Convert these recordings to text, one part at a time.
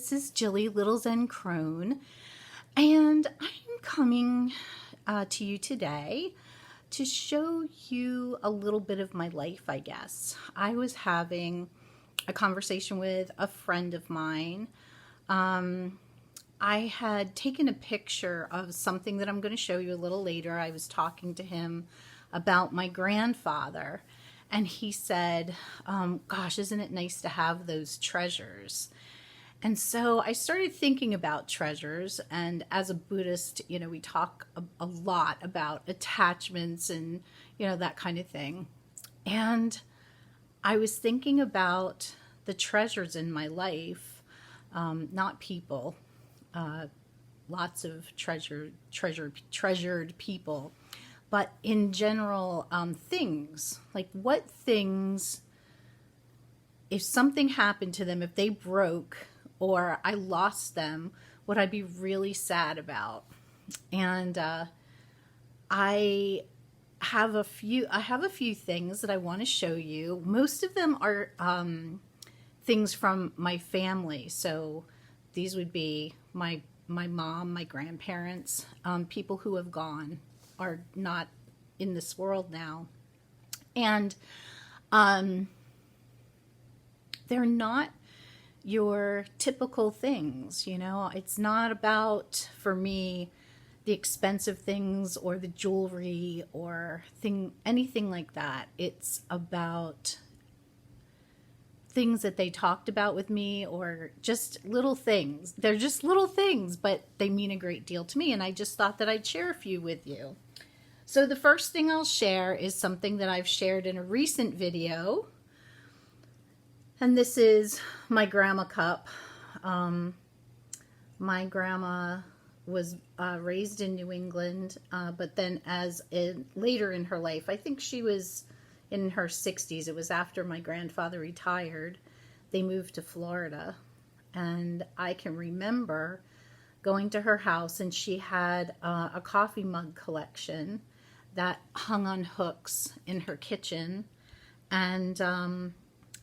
this is Jilly Little Zen Crone, and I'm coming to you today to show you a little bit of my life, I guess. I was having a conversation with a friend of mine. I had taken a picture of something that I'm going to show you a little later. I was talking to him about my grandfather, and he said, gosh, isn't it nice to have those treasures? And so I started thinking about treasures, and as a Buddhist, we talk a lot about attachments and, that kind of thing. And I was thinking about the treasures in my life, not people, lots of treasured people, but in general, things. Like what things, if something happened to them, if they broke, or I lost them, would I be really sad about? And I have a few things that I want to show you. Most of them are things from my family. So these would be my mom, my grandparents, people who have gone, are not in this world now. And they're not your typical things, It's not about, for me, the expensive things or the jewelry or anything like that. It's about things that they talked about with me, or just little things. They're just little things, but they mean a great deal to me, and I just thought that I'd share a few with you. So the first thing I'll share is something that I've shared in a recent video. And this is my grandma cup. My grandma was raised in New England, but then later in her life, I think she was in her 60s. It was after my grandfather retired. They moved to Florida. And I can remember going to her house, and she had a coffee mug collection that hung on hooks in her kitchen. And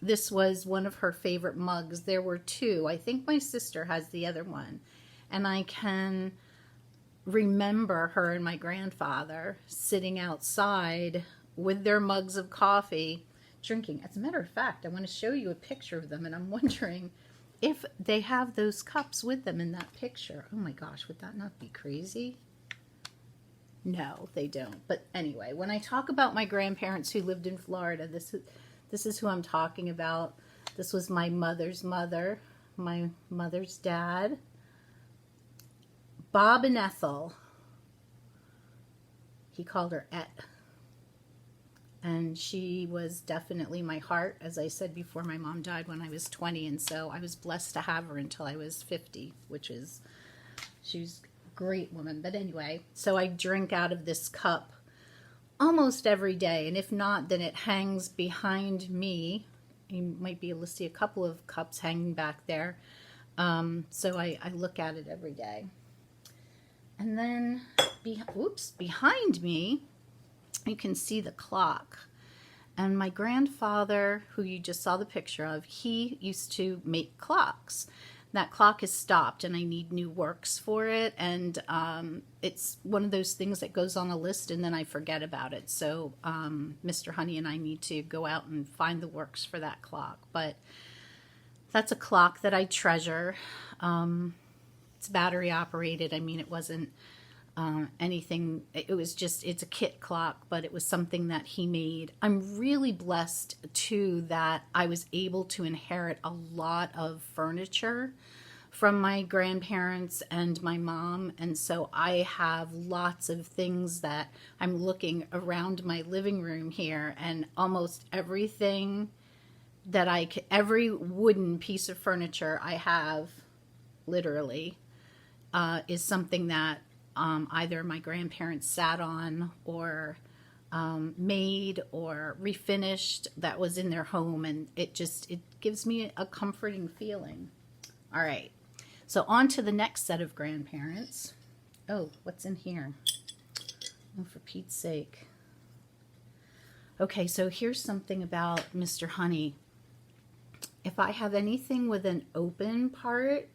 this was one of her favorite mugs. There were two. I think my sister has the other one. And I can remember her and my grandfather sitting outside with their mugs of coffee, drinking. As a matter of fact, I want to show you a picture of them, and I'm wondering if they have those cups with them in that picture. Oh my gosh, would that not be crazy? No, they don't. But anyway, when I talk about my grandparents who lived in Florida, this is who I'm talking about. This was my mother's mother, my mother's dad, Bob and Ethel. He called her Et. And she was definitely my heart. As I said before, my mom died when I was 20, and so I was blessed to have her until I was 50, she was a great woman. But anyway, so I drink out of this cup almost every day, and if not, then it hangs behind me. You might be able to see a couple of cups hanging back there. So I look at it every day. And then, behind me, you can see the clock. And my grandfather, who you just saw the picture of, he used to make clocks. That clock is stopped, and I need new works for it. And it's one of those things that goes on a list, and then I forget about it. So Mr. Honey and I need to go out and find the works for that clock. But that's a clock that I treasure. It's battery operated. I mean, it wasn't anything. It was just, it's a kit clock, but it was something that he made. I'm really blessed too that I was able to inherit a lot of furniture from my grandparents and my mom, and so I have lots of things that I'm looking around my living room here, and almost everything that every wooden piece of furniture I have, literally, is something that either my grandparents sat on, or made, or refinished, that was in their home, and it gives me a comforting feeling. All right, so on to the next set of grandparents. Oh, what's in here? Oh, for Pete's sake. Okay, so here's something about Mr. Honey. If I have anything with an open part,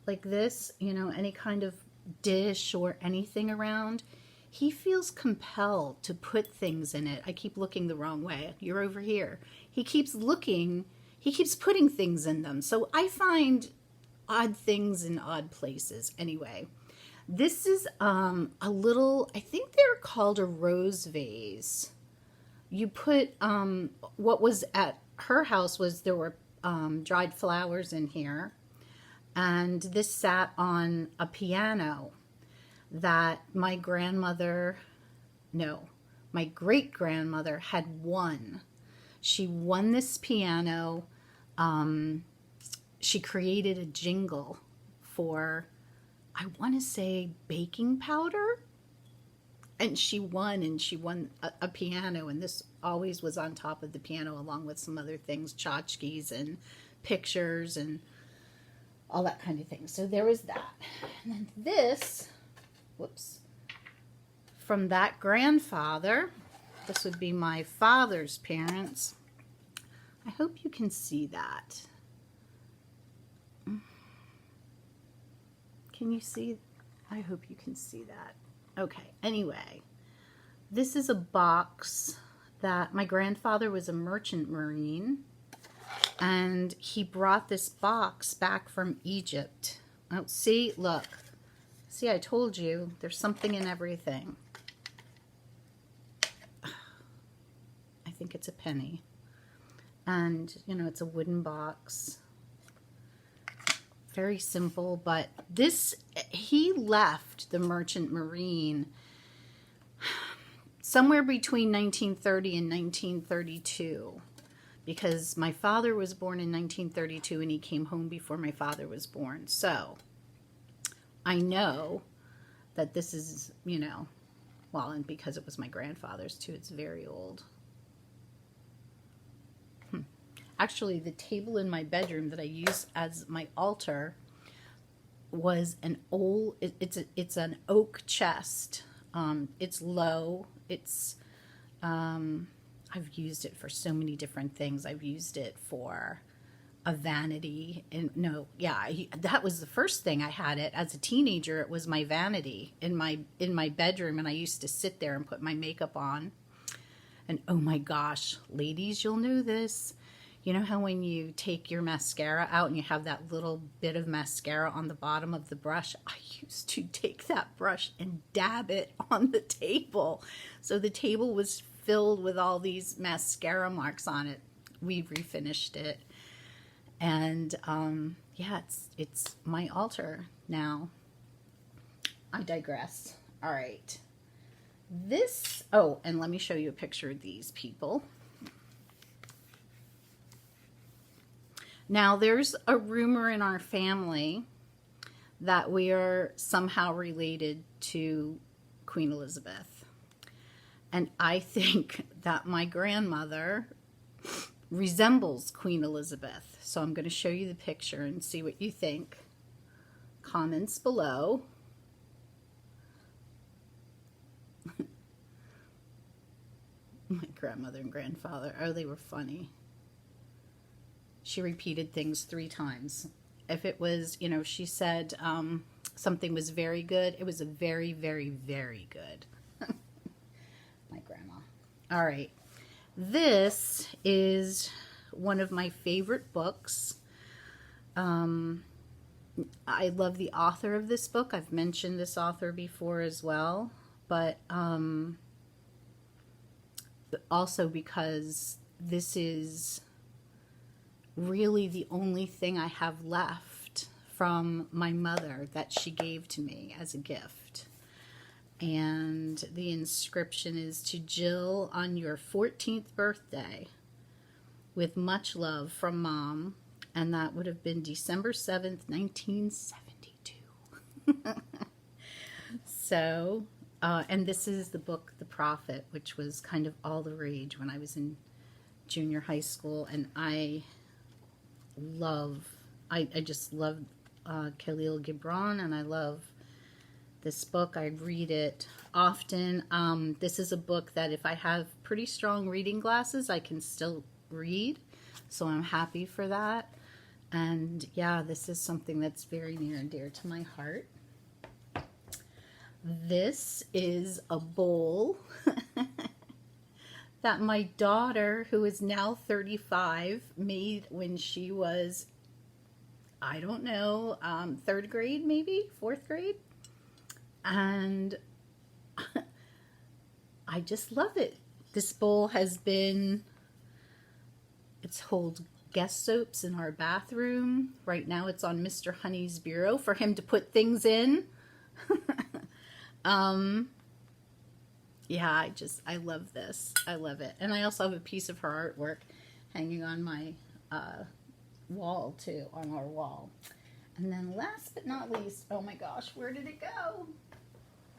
like this, you know, any kind of dish or anything around, he feels compelled to put things in it. I keep looking the wrong way. You're over here. He keeps looking, he keeps putting things in them. So I find odd things in odd places. Anyway, this is a little, I think they're called a rose vase. You put, what was at her house was there were dried flowers in here. And this sat on a piano that my grandmother, no, my great-grandmother had won. She won this piano. She created a jingle for, I want to say, baking powder. And she won a piano, and this always was on top of the piano along with some other things, tchotchkes and pictures and all that kind of thing. So there was that. And then this, whoops, from that grandfather, this would be my father's parents. I hope you can see that. Can you see? I hope you can see that. Okay, anyway, this is a box that my grandfather was a merchant marine, and he brought this box back from Egypt. Oh, see, look. See, I told you, there's something in everything. I think it's a penny. And, you know, it's a wooden box. Very simple, but this, he left the Merchant Marine somewhere between 1930 and 1932. Because my father was born in 1932 and he came home before my father was born. So I know that this is, you know, well, and because it was my grandfather's too, it's very old. Actually, the table in my bedroom that I use as my altar was an old, it's an oak chest. It's low. It's, I've used it for so many different things. I've used it for a vanity. And no, yeah, that was the first thing I had it. As a teenager, it was my vanity in my bedroom, and I used to sit there and put my makeup on. And oh my gosh, ladies, you'll know this. You know how when you take your mascara out and you have that little bit of mascara on the bottom of the brush? I used to take that brush and dab it on the table. So the table was filled with all these mascara marks on it. We refinished it. And yeah, it's my altar now. I digress. All right. This, oh, and let me show you a picture of these people. Now, there's a rumor in our family that we are somehow related to Queen Elizabeth. And I think that my grandmother resembles Queen Elizabeth. So I'm going to show you the picture and see what you think. Comments below. My grandmother and grandfather, oh, they were funny. She repeated things 3 times. If it was, you know, she said something was very good, it was a very, very, very good. My grandma. All right. This is one of my favorite books. I love the author of this book. I've mentioned this author before as well, but also because this is really the only thing I have left from my mother that she gave to me as a gift. And the inscription is, "To Jill on your 14th birthday, with much love from Mom." And that would have been December 7th, 1972. So, and this is the book, The Prophet, which was kind of all the rage when I was in junior high school. And I just love Khalil Gibran, and I love this book. I read it often. This is a book that if I have pretty strong reading glasses, I can still read, so I'm happy for that. And yeah, this is something that's very near and dear to my heart. This is a bowl that my daughter, who is now 35, made when she was, I don't know, third grade, maybe fourth grade. And I just love it. This bowl has been, it's holds guest soaps in our bathroom. Right now it's on Mr. Honey's bureau for him to put things in. Yeah, I love this. I love it. And I also have a piece of her artwork hanging on my wall too, on our wall. And then last but not least, oh my gosh, where did it go?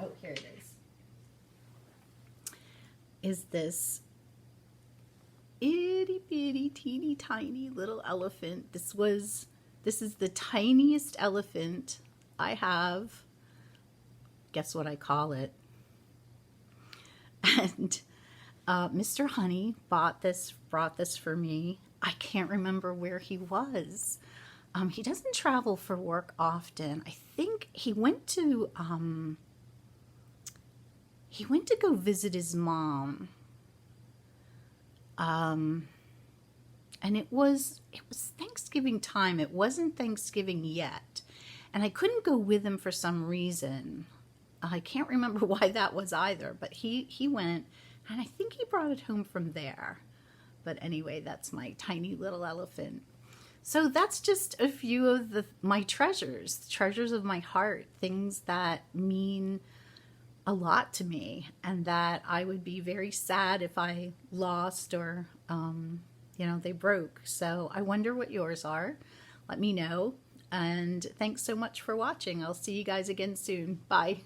Oh, here it is this itty bitty teeny tiny little elephant. This is the tiniest elephant I have. Guess what I call it? And Mr. Honey brought this for me. I can't remember where he was. He doesn't travel for work often. I think he went to go visit his mom. And it was Thanksgiving time. It wasn't Thanksgiving yet. And I couldn't go with him for some reason. I can't remember why that was either, but he went, and I think he brought it home from there. But anyway, that's my tiny little elephant. So that's just a few of my treasures of my heart, things that mean a lot to me and that I would be very sad if I lost or, they broke. So I wonder what yours are. Let me know. And thanks so much for watching. I'll see you guys again soon. Bye.